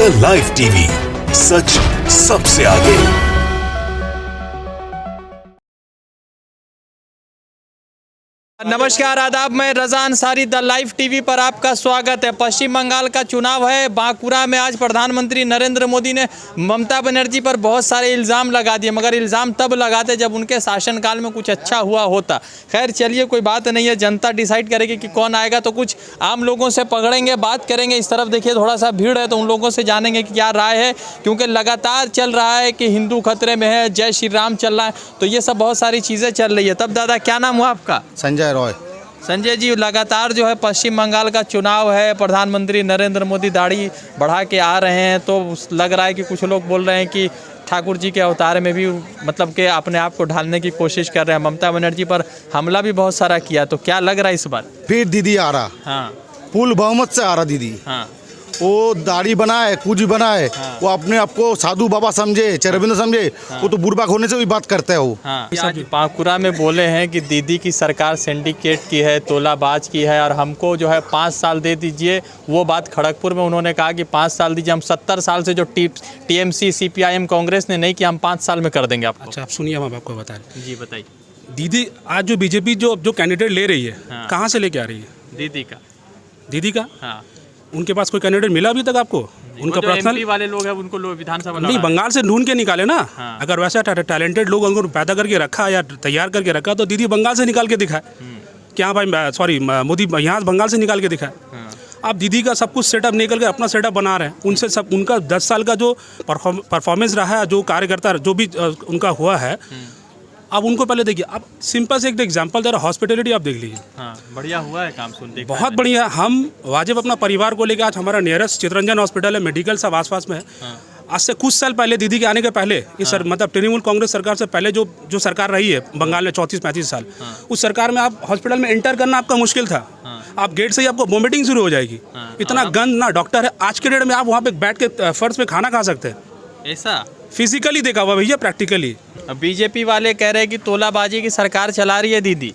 The live TV, सच सबसे आगे। नमस्कार, आदाब। मैं रजा अंसारी, द लाइव टीवी पर आपका स्वागत है। पश्चिम बंगाल का चुनाव है। बांकुरा में आज प्रधानमंत्री नरेंद्र मोदी ने ममता बनर्जी पर बहुत सारे इल्ज़ाम लगा दिए, मगर इल्ज़ाम तब लगाते जब उनके शासनकाल में कुछ अच्छा हुआ होता। खैर चलिए, कोई बात नहीं है, जनता डिसाइड करेगी कि कौन आएगा। तो कुछ आम लोगों से पकड़ेंगे, बात करेंगे। इस तरफ देखिए थोड़ा सा भीड़ है, तो उन लोगों से जानेंगे कि क्या राय है, क्योंकि लगातार चल रहा है कि हिंदू खतरे में है, जय श्री राम चल रहा है, तो ये सब बहुत सारी चीज़ें चल रही है। तब दादा, क्या नाम हुआ आपका? संजय रॉय। संजय जी, लगातार जो है पश्चिम बंगाल का चुनाव है, प्रधानमंत्री नरेंद्र मोदी दाढ़ी बढ़ा के आ रहे हैं, तो लग रहा है कि कुछ लोग बोल रहे हैं कि ठाकुर जी के अवतार में भी मतलब कि अपने आप को ढालने की कोशिश कर रहे हैं। ममता बनर्जी पर हमला भी बहुत सारा किया, तो क्या लग रहा है इस बार? फिर दीदी आ रहा, हाँ, फुल बहुमत से आ रहा दीदी। हाँ, वो दाढ़ी बनाए, कुछ भी बनाए, हाँ। वो अपने आप को साधु बाबा समझे, चरबिंद समझे, हाँ। वो तो बुरबाक होने से भी बात करते हैं वो। हाँ। आज बांकुरा में बोले हैं कि दीदी की सरकार सिंडिकेट की है, तोलाबाज की है, और हमको जो है 5 साल दे दीजिए। वो बात खड़गपुर में उन्होंने कहा कि 5 साल दीजिए, हम 70 साल से जो टीएमसी CPIM कांग्रेस ने नहीं किया, हम 5 साल में कर देंगे आपको। अच्छा, आप सुनिए, हम आपको बता रहे जी बताइए। हैं। दीदी आज जो बीजेपी जो कैंडिडेट ले रही है, हाँ। कहाँ से लेके आ रही है? दीदी का हाँ, उनके पास कोई कैंडिडेट मिला अभी तक आपको? उनका पर्सनल MP वाले लोग हैं, उनको लोग विधानसभा नहीं, बंगाल से ढूंढ के निकाले ना। हाँ। अगर वैसा टैलेंटेड लोग उनको पैदा करके रखा या तैयार करके रखा, तो दीदी बंगाल से निकाल के दिखाए। क्या भाई, सॉरी, मोदी यहाँ बंगाल से निकाल के दिखाए। आप दीदी का सब कुछ सेटअप निकल के अपना सेटअप बना रहे हैं। उनसे सब उनका 10 साल का जो परफॉर्मेंस रहा है, जो कार्यकर्ता जो भी उनका हुआ है, अब उनको पहले देखिए। अब सिंपल से एक एग्जांपल दे रहा, हॉस्पिटैलिटी आप देख लीजिए। हाँ, बढ़िया हुआ है काम, सुन देखा बहुत बढ़िया। हम वाजिब अपना परिवार को लेकर, आज हमारा नियरेस्ट चितरंजन हॉस्पिटल है, मेडिकल सब आसपास में है। आज से कुछ साल पहले, दीदी के आने के पहले, इस मतलब तृणमूल कांग्रेस सरकार से पहले जो सरकार रही है बंगाल में 34-35 साल, उस सरकार में आप हॉस्पिटल में एंटर करना आपका मुश्किल था। आप गेट से ही आपको वोमिटिंग शुरू हो जाएगी, इतना गंद ना डॉक्टर है। आज के डेट में आप वहाँ पे बैठ के फर्श पे खाना खा सकते हैं। ऐसा फिजिकली देखा हुआ भैया, प्रैक्टिकली। बीजेपी वाले कह रहे हैं कि तोलाबाजी की सरकार चला रही है दीदी।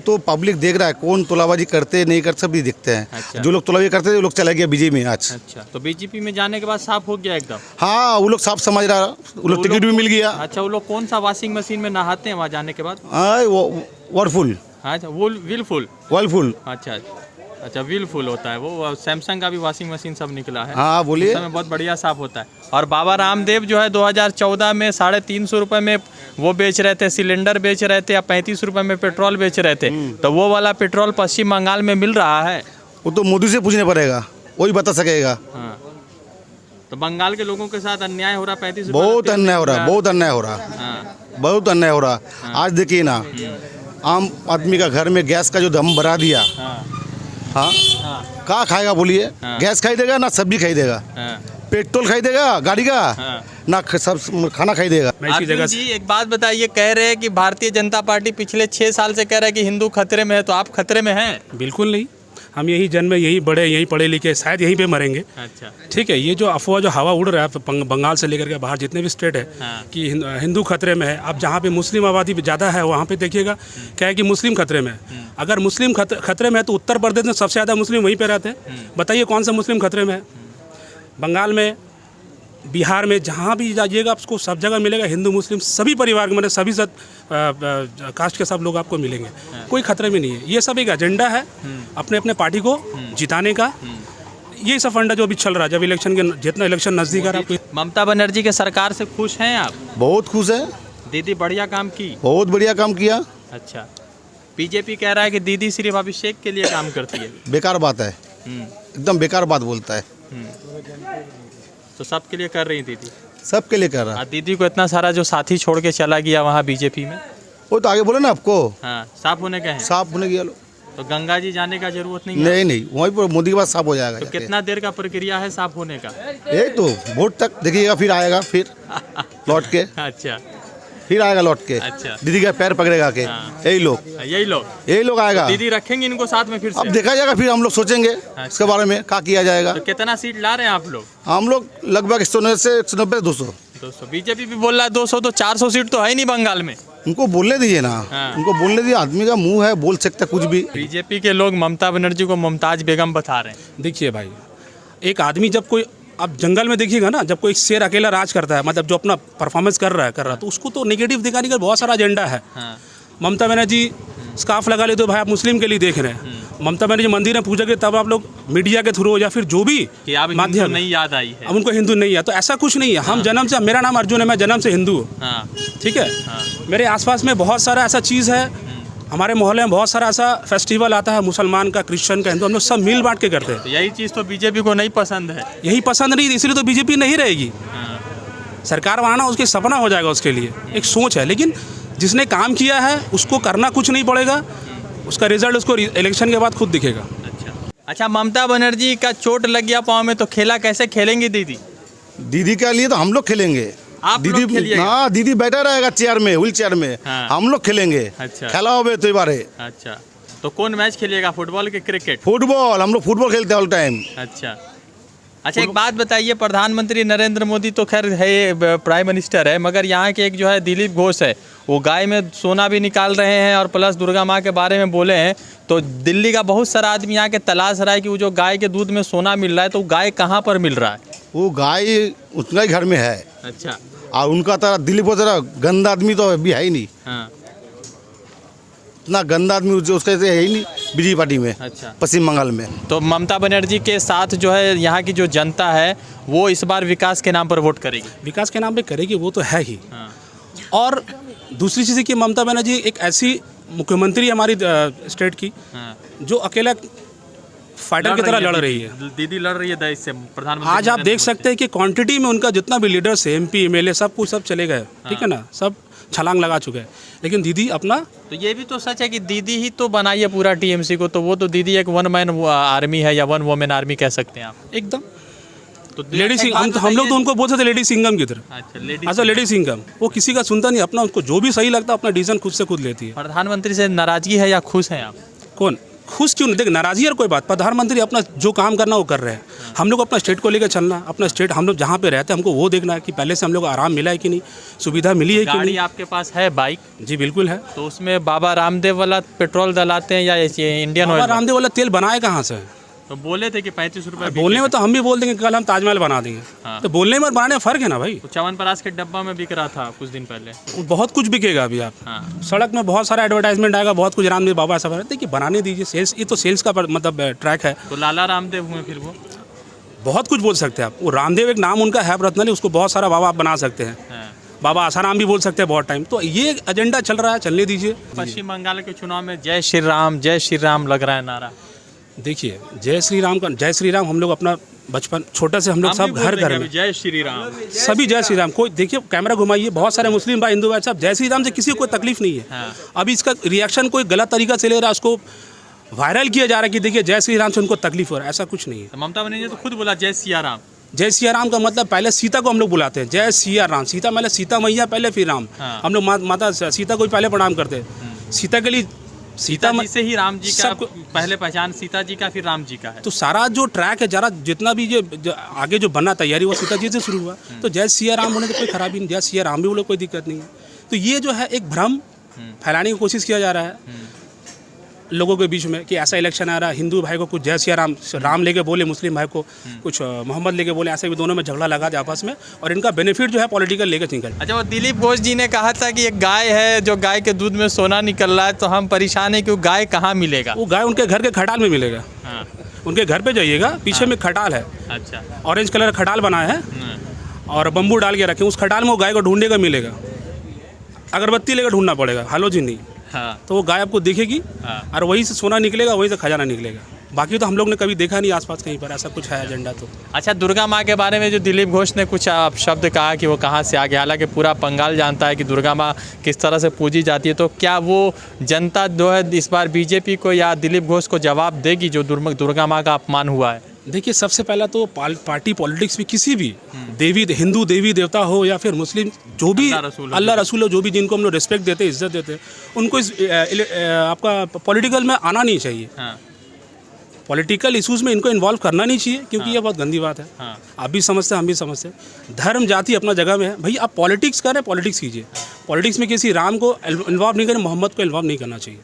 तो पब्लिक देख रहा है, कौन तोलाबाजी करते नहीं करते सब भी देखते हैं। अच्छा। जो लोग तोलाबाजी करते थे, वो लोग चले गए बीजेपी में आज। अच्छा, तो बीजेपी में जाने के बाद साफ हो गया एकदम। हाँ, वो लोग साफ समझ रहा, वो लोग टिकट भी मिल गया। अच्छा, वो लोग कौन सा वॉशिंग मशीन में नहाते हैं वहाँ जाने के बाद? वर्लफुल। अच्छा, वो विलफुल। वर्लफुल। अच्छा अच्छा, विलफुल होता है वो। सैमसंग का भी वॉशिंग मशीन सब निकला है। हाँ, बोलिए। उसमें बहुत बढ़िया साफ होता है। और बाबा रामदेव जो है 2014 में 350 रुपये में वो बेच रहे थे, सिलेंडर बेच रहे थे, या 35 रुपये में पेट्रोल बेच रहे थे। तो वो वाला पेट्रोल पश्चिम बंगाल में मिल रहा है। वो तो मोदी से पूछने पड़ेगा, वही बता सकेगा। हाँ, तो बंगाल के लोगों के साथ अन्याय हो रहा। 35 बहुत अन्याय हो रहा, बहुत अन्याय हो रहा, बहुत अन्याय हो रहा। आज देखिए ना, आम आदमी का घर में गैस का जो दम बढ़ा दिया। हाँ, कहाँ खाएगा बोलिए? गैस खाई देगा ना, सब्जी खाई देगा, पेट्रोल खाई देगा गाड़ी का, ना सब खाना खाई देगा। अर्जुन जी, एक बात बताइए, कह रहे हैं कि भारतीय जनता पार्टी पिछले 6 साल से कह रहा है कि हिंदू खतरे में है, तो आप खतरे में हैं? बिल्कुल नहीं, हम यही जन्मे, यही बड़े, यही पढ़े लिखे, शायद यहीं पे मरेंगे। अच्छा, ठीक है। ये जो अफवाह जो हवा उड़ रहा है बंगाल से लेकर के बाहर जितने भी स्टेट है, कि हिंदू खतरे में है। अब जहाँ पे मुस्लिम आबादी ज़्यादा है, वहाँ पे देखिएगा क्या है कि मुस्लिम खतरे में है। अगर मुस्लिम खतरे में है, तो उत्तर प्रदेश में सबसे ज़्यादा मुस्लिम वहीं पे रहते हैं। बताइए कौन सा मुस्लिम खतरे में है? बंगाल में, बिहार में, जहाँ भी जाइएगा आपको सब जगह मिलेगा हिंदू मुस्लिम सभी परिवार के, मतलब सभी कास्ट के सब लोग आपको मिलेंगे। कोई खतरे में नहीं है। ये सब एक एजेंडा है अपने अपने पार्टी को जिताने का। यही सब फंडा जो अभी चल रहा है, जब इलेक्शन के जितना इलेक्शन नज़दीक आ रहा है। ममता बनर्जी के सरकार से खुश हैं आप? बहुत खुश है। दीदी बढ़िया काम की, बहुत बढ़िया काम किया। अच्छा, बीजेपी कह रहा है कि दीदी सिर्फ अभिषेक के लिए काम करती है। बेकार बात है, एकदम बेकार बात बोलता है। तो सबके लिए कर रही दीदी? सबके लिए कर रहा। दीदी को इतना सारा जो साथी छोड़ के चला गया वहाँ बीजेपी में, वो तो आगे बोले ना आपको। हाँ, साफ होने का है। साफ होने गया, तो गंगा जी जाने का जरूरत नहीं है? नहीं, वहीं पर मोदी के बाद साफ हो जाएगा। तो कितना देर का प्रक्रिया है साफ होने का? यही तो वोट तक देखिएगा, फिर आएगा, फिर लौट के। अच्छा, फिर आएगा लौट के। अच्छा, दीदी का पैर पकड़ेगा के। यही लोग आएगा। तो दीदी रखेंगे इनको साथ में फिर से? अब देखा जाएगा, फिर हम लोग सोचेंगे इसके बारे में क्या किया जाएगा। तो कितना सीट ला रहे हैं आप लोग? हम लोग लगभग 190 से 190 200। बीजेपी भी बोल रहा है 200, तो 400 सीट तो है ही नहीं बंगाल में। उनको बोलने दीजिए ना। उनको बोलने दीजिए, आदमी का मुंह है, बोल सकता कुछ भी। बीजेपी के लोग ममता बनर्जी को मुमताज बेगम बता रहे हैं। देखिए भाई, एक आदमी जब कोई आप जंगल में देखिएगा ना, जब कोई शेर अकेला राज करता है, मतलब जो अपना परफॉर्मेंस कर रहा है तो उसको तो नेगेटिव दिखाने का बहुत सारा एजेंडा है। ममता बनर्जी स्कार्फ लगा ले तो भाई आप मुस्लिम के लिए देख रहे हैं। ममता बनर्जी मंदिर में पूजा के तब आप लोग मीडिया के थ्रू या फिर जो भी माध्यम नहीं याद आई है, अब उनको हिंदू नहीं है, तो ऐसा कुछ नहीं है। हम जन्म से, मेरा नाम अर्जुन है, मैं जन्म से हिंदू हूँ, ठीक है। मेरे आसपास में बहुत सारा ऐसा चीज़ है, हमारे मोहल्ले में बहुत सारा ऐसा फेस्टिवल आता है, मुसलमान का, क्रिश्चियन का, हिंदू, हम लोग सब मिल बांट के करते हैं। तो यही चीज़ तो बीजेपी को नहीं पसंद है, यही पसंद नहीं, इसलिए तो बीजेपी नहीं रहेगी। सरकार बनाना उसके सपना हो जाएगा, उसके लिए एक सोच है, लेकिन जिसने काम किया है उसको करना कुछ नहीं पड़ेगा, उसका रिजल्ट उसको इलेक्शन के बाद खुद दिखेगा। अच्छा, ममता बनर्जी का चोट लग गया पाँव में, तो खेला कैसे खेलेंगी दीदी? दीदी के लिए तो हम लोग खेलेंगे। आप लोग दीदी, खेलिएगा? हाँ, दीदी बैठा रहेगा चेयर में, व्हील चेयर में, हम लोग खेलेंगे। अच्छा। खेला हो तो बारे। अच्छा, तो कौन मैच खेलिएगा, फुटबॉल के क्रिकेट? फुटबॉल, हम लोग फुटबॉल खेलते हैं ऑल टाइम। अच्छा, एक बात बताइए, प्रधानमंत्री नरेंद्र मोदी तो खैर है, प्राइम मिनिस्टर है, मगर यहाँ के एक जो है दिलीप घोष है, वो गाय में सोना भी निकाल रहे हैं और प्लस दुर्गा माँ के बारे में बोले हैं। तो दिल्ली का बहुत सारा आदमी यहाँ के तलाश रहा है कि वो जो गाय के दूध में सोना मिल रहा है, तो गाय कहाँ पर मिल रहा है? वो गाय उतना ही घर में है। अच्छा। और उनका तरह दिलीप को तरह गंदा आदमी तो अभी है ही नहीं। इतना गंदा आदमी उसके है ही नहीं बीजेपी पार्टी में। अच्छा। पश्चिम बंगाल में तो ममता बनर्जी के साथ जो है यहाँ की जो जनता है वो इस बार विकास के नाम पर वोट करेगी। विकास के नाम पे करेगी, वो तो है ही। और दूसरी चीज़ है कि ममता बनर्जी एक ऐसी मुख्यमंत्री हमारी स्टेट की जो अकेला फाइटर की तरह लड़ रही है। दीदी लड़ रही है देश से, प्रधानमंत्री। आज आप देख सकते हैं कि क्वांटिटी में उनका जितना भी लीडर्स है, MP MLA सब कुछ सब चले गए, ठीक है ना, सब छलांग लगा चुके हैं, लेकिन दीदी अपना। तो ये भी तो सच है कि दीदी ही तो बनाई है पूरा TMC को, तो वो तो दीदी एक वन मैन आर्मी है या वन वुमेन आर्मी कह सकते हैं आप एकदम। तो लेडी सिंह, हम लोग तो उनको बोलते थे लेडी सिंघम की तरह। अच्छा, लेडी सिंघम, वो किसी का सुनता नहीं, अपना उसको जो भी सही लगता है अपना डिसीजन खुद से खुद लेती है। प्रधानमंत्री से नाराजगी है या खुश हैं आप? कौन खुश क्यों नहीं? देख, नाराजगी और कोई बात, प्रधानमंत्री अपना जो काम करना वो कर रहे हैं। हम लोग अपना स्टेट को लेकर चलना, अपना स्टेट हम लोग जहाँ पे रहते हैं हमको वो देखना है कि पहले से हम लोग आराम मिला है कि नहीं, सुविधा मिली है कि नहीं। गाड़ी आपके पास है, बाइक? जी बिल्कुल है। तो उसमें बाबा रामदेव वाला पेट्रोल डलाते हैं या इंडियन ऑयल? बाबा रामदेव वाला तेल बनाए कहाँ से? तो बोले थे कि 35 रुपये। बोलने में तो हम भी बोल देंगे कल हम ताजमहल बना देंगे। तो बोलने में और बनाने में फर्क है ना भाई। च्यवनप्राश के डब्बा में बिक रहा था कुछ दिन पहले। बहुत कुछ बिकेगा अभी आप। सड़क में बहुत सारा एडवर्टाइजमेंट आएगा, बहुत कुछ रामदेव बाबा ऐसा देखिए, बनाने दीजिए, सेल्स, ये तो सेल्स का मतलब ट्रैक है। तो लाला रामदेव हुए फिर वो बहुत कुछ बोल सकते हैं आप। वो रामदेव एक नाम उनका है पर्सनली, उसको बहुत सारा बाबा आप बना सकते हैं। बाबा आसाराम भी बोल सकते हैं बहुत टाइम। तो ये एजेंडा चल रहा है, चलने दीजिए। पश्चिम बंगाल के चुनाव में जय श्री राम लग रहा है नारा। देखिए, जय श्री राम हम लोग अपना बचपन छोटा से हम लोग सब घर में जय श्री राम, सभी जय श्री राम। कोई देखिए, कैमरा घुमाइए, बहुत सारे मुस्लिम भाई, हिंदू भाई, सब जय श्री राम से किसी को कोई तकलीफ नहीं है। अभी इसका रिएक्शन कोई गलत तरीका से ले रहा है, उसको वायरल किया जा रहा है कि देखिए जय श्री राम से उनको तकलीफ हो रहा है, ऐसा कुछ नहीं है। ममता बनर्जी ने तो खुद बोला जय सिया राम। जय सिया राम का मतलब पहले सीता को हम लोग बुलाते हैं, जय सिया राम। सीता मतलब सीता मैया पहले, फिर राम। हम लोग माता सीता को पहले प्रणाम करते हैं। सीता के लिए सीता जी से ही राम जी का पहले पहचान, सीता जी का फिर राम जी का है। तो सारा जो ट्रैक है, जरा जितना भी जो आगे जो बना तैयारी, वो सीता जी से शुरू हुआ। तो जय सिया राम होने तो कोई खराबी नहीं, जय सिया राम भी बोले कोई दिक्कत नहीं है। तो ये जो है एक भ्रम फैलाने की कोशिश किया जा रहा है लोगों के बीच में कि ऐसा इलेक्शन आ रहा है, हिंदू भाई को कुछ जय सिया राम लेके बोले, मुस्लिम भाई को कुछ मोहम्मद लेके बोले, ऐसे भी दोनों में झगड़ा लगा दे आपस में, और इनका बेनिफिट जो है पॉलिटिकल लेके निकल। अच्छा, वो दिलीप घोष जी ने कहा था कि एक गाय है जो गाय के दूध में सोना निकल रहा है, तो हम परेशान है कि वो गाय कहाँ मिलेगा? वो गाय उनके घर के खटाल में मिलेगा। उनके घर पे जाइएगा, पीछे में खटाल है। अच्छा। ऑरेंज कलर का खटाल बनाया है और बम्बू डाल के रखे, उस खटाल में वो गाय को ढूंढने का मिलेगा। अगरबत्ती लेकर ढूंढना पड़ेगा, हालोजन नहीं। तो वो गाय आपको दिखेगी और वहीं से सोना निकलेगा, वहीं से खजाना निकलेगा। बाकी तो हम लोग ने कभी देखा नहीं आसपास कहीं पर ऐसा कुछ है एजेंडा। तो अच्छा, दुर्गा माँ के बारे में जो दिलीप घोष ने कुछ शब्द कहा कि वो कहाँ से आ गया, हालांकि पूरा बंगाल जानता है कि दुर्गा माँ किस तरह से पूजी जाती है, तो क्या वो जनता जो है इस बार बीजेपी को या दिलीप घोष को जवाब देगी जो दुर्गा माँ का अपमान हुआ है? देखिए, सबसे पहला तो पार्टी पॉलिटिक्स भी किसी भी हिंदू देवी देवता हो या फिर मुस्लिम, जो भी अल्लाह रसूल हो, जो भी जिनको हम लोग रिस्पेक्ट देते हैं, इज्जत देते हैं, उनको इस आपका पॉलिटिकल में आना नहीं चाहिए। पॉलिटिकल इश्यूज़ में इनको इन्वॉल्व करना नहीं चाहिए, क्योंकि ये बहुत गंदी बात है। आप भी समझते हैं, हम भी समझते हैं। धर्म जाति अपना जगह में है भाई, आप पॉलिटिक्स करें, पॉलिटिक्स कीजिए। पॉलिटिक्स में किसी राम को इन्वॉल्व नहीं करें, मोहम्मद को इन्वॉल्व नहीं करना चाहिए।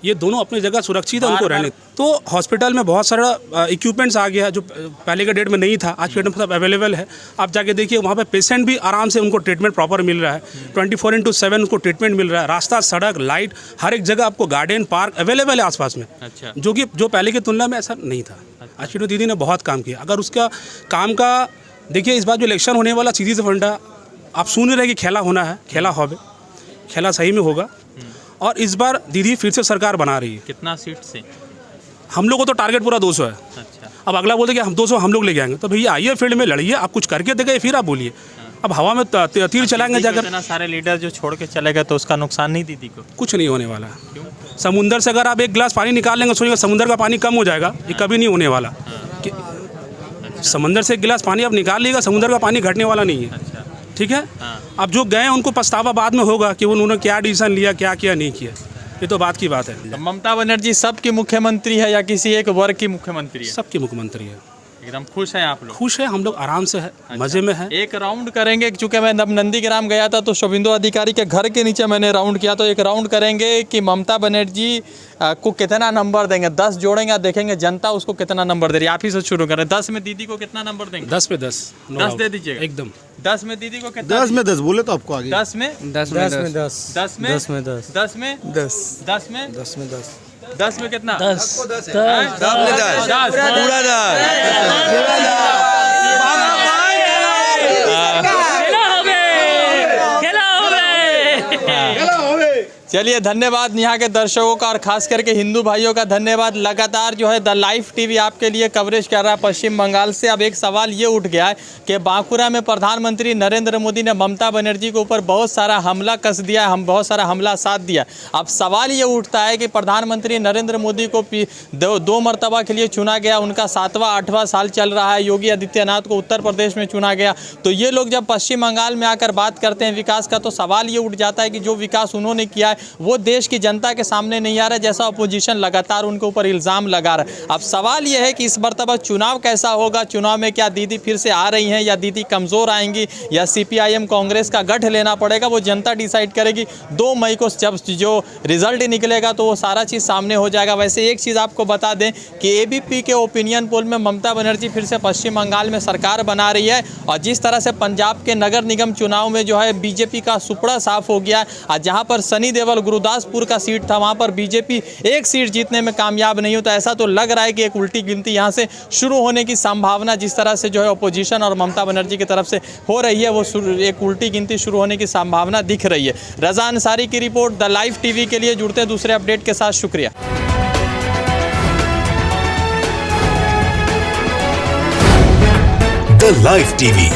ये दोनों अपनी जगह सुरक्षित है, उनको रहने। तो हॉस्पिटल में बहुत सारा इक्विपमेंट्स आ गया जो पहले के डेट में नहीं था, आज के डेट में सब अवेलेबल है। आप जाके देखिए वहाँ पे पेशेंट भी आराम से उनको ट्रीटमेंट प्रॉपर मिल रहा है, 24/7 उनको ट्रीटमेंट मिल रहा है। रास्ता, सड़क, लाइट, हर एक जगह आपको गार्डन, पार्क अवेलेबल है आसपास में। अच्छा। जो पहले की तुलना में ऐसा नहीं था। आशीष दीदी ने बहुत काम किया। अगर उसका काम का देखिए, इस बार जो इलेक्शन होने वाला सीधी से फंडा आप सुन रहे कि खेला होना है, खेला होगा, खेला सही में होगा। और इस बार दीदी फिर से सरकार बना रही है। कितना सीट से? हम लोग को तो टारगेट पूरा 200 है। अच्छा। अब अगला बोलते कि हम 200 हम लोग लेके आएंगे, तो भैया आइए फील्ड में लड़िए, आप कुछ करके देंगे फिर आप बोलिए। अब हवा में तीर चलाएंगे जाकर। इतना सारे लीडर जो छोड़ के चले गए तो उसका नुकसान नहीं दीदी को? कुछ नहीं होने वाला। समुंदर से अगर आप एक गिलास पानी निकाल लेंगे, सोचिएगा समुंदर का पानी कम हो जाएगा, ये कभी नहीं होने वाला। समंदर से एक गिलास पानी आप निकाल लीजिएगा, समुंदर का पानी घटने वाला नहीं है। ठीक है। अब जो गए उनको पछतावा बाद में होगा कि उन्होंने क्या डिसीजन लिया, क्या किया, नहीं किया। ये तो बात की बात है। तो ममता बनर्जी सबकी मुख्यमंत्री है या किसी एक वर्ग की मुख्यमंत्री है? सबकी मुख्यमंत्री है। एकदम खुश हैं आप लोग? खुश है, हम लोग आराम से है, मजे में है। एक राउंड करेंगे, चूंकि मैं नंदीग्राम गया था तो शुभेंदु अधिकारी के घर के नीचे मैंने राउंड किया, तो एक राउंड करेंगे कि ममता बनर्जी को कितना नंबर देंगे। 10 जोड़ेंगे, देखेंगे जनता उसको कितना नंबर दे रही है। आप ही से शुरू करें। 10 में दीदी को कितना नंबर देंगे? 10 पे 10। 10 दे दीजिएगा एकदम। 10 में दीदी को कितना? 10 में 10 बोले तो आपको आगे 10 में 10 में 10 10 में 10 में 10 10 में 10 10 में 10 में 10 10 में कितना? 10 चलिए, धन्यवाद यहाँ के दर्शकों का और खास करके हिंदू भाइयों का धन्यवाद। लगातार जो है द लाइव टीवी आपके लिए कवरेज कर रहा है पश्चिम बंगाल से। अब एक सवाल ये उठ गया है कि बांकुरा में प्रधानमंत्री नरेंद्र मोदी ने ममता बनर्जी के ऊपर बहुत सारा हमला कस दिया, हम बहुत सारा हमला साथ दिया। अब सवाल ये उठता है कि प्रधानमंत्री नरेंद्र मोदी को दो मरतबा के लिए चुना गया, उनका 7वां 8वां साल चल रहा है। योगी आदित्यनाथ को उत्तर प्रदेश में चुना गया, तो ये लोग जब पश्चिम बंगाल में आकर बात करते हैं विकास का, तो सवाल ये उठ जाता है कि जो विकास उन्होंने किया है वो देश की जनता के सामने नहीं आ रहा है, जैसा अपोजिशन लगातार उनके ऊपर इल्ज़ाम लगा रहा है। अब सवाल यह है कि इस मरतबा चुनाव कैसा होगा, चुनाव में क्या दीदी फिर से आ रही हैं या दीदी कमज़ोर आएंगी या CPIM कांग्रेस का गठ लेना पड़ेगा, वो जनता डिसाइड करेगी। 2 मई को जब जो रिजल्ट निकलेगा तो वो सारा चीज़ सामने हो जाएगा। वैसे एक चीज़ आपको बता दें कि ABP के ओपिनियन पोल में ममता बनर्जी फिर से पश्चिम बंगाल में सरकार बना रही है, और जिस तरह से पंजाब के नगर निगम चुनाव में जो है BJP का सुपड़ा साफ हो गया, और जहाँ पर सनी देओल गुरदासपुर का सीट था वहाँ पर BJP एक सीट जीतने में कामयाब नहीं होता। ऐसा तो लग रहा है कि एक उल्टी गिनती यहाँ से शुरू होने की संभावना जिस तरह से जो है अपोजिशन और ममता बनर्जी की तरफ से हो रही है, वो एक उल्टी गिनती शुरू होने की संभावना दिख रही है। रजा अंसारी की रिपोर्ट द लाइव टीवी के लिए। जुड़ते हैं दूसरे अपडेट के साथ, शुक्रिया। द लाइव टीवी,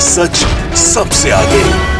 सच सबसे आगे।